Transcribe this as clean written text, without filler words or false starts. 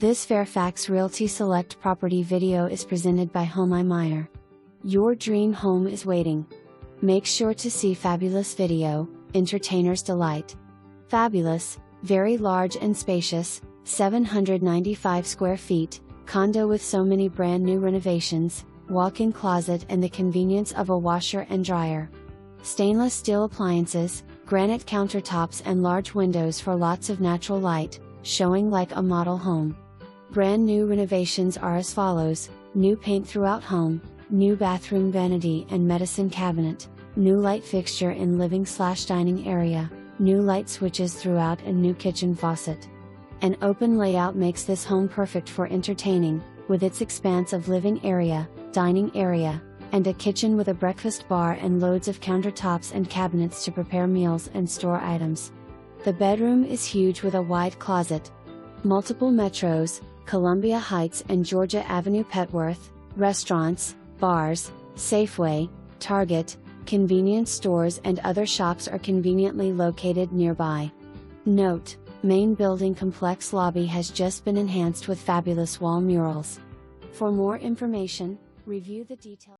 This Fairfax Realty Select property video is presented by Home Meyer. Your dream home is waiting. Make sure to see fabulous video, Entertainer's Delight. Fabulous, very large and spacious, 795 square feet, condo with so many brand new renovations, walk-in closet and the convenience of a washer and dryer. Stainless steel appliances, granite countertops and large windows for lots of natural light, showing like a model home. Brand new renovations are as follows: new paint throughout home, new bathroom vanity and medicine cabinet, new light fixture in living/dining area, new light switches throughout and new kitchen faucet. An open layout makes this home perfect for entertaining, with its expanse of living area, dining area, and a kitchen with a breakfast bar and loads of countertops and cabinets to prepare meals and store items. The bedroom is huge with a wide closet. Multiple metros, Columbia Heights and Georgia Ave-Petworth, restaurants, bars, Safeway, Target, convenience stores and other shops are conveniently located nearby. Note: main building complex lobby has just been enhanced with fabulous wall murals. For more information, review the details.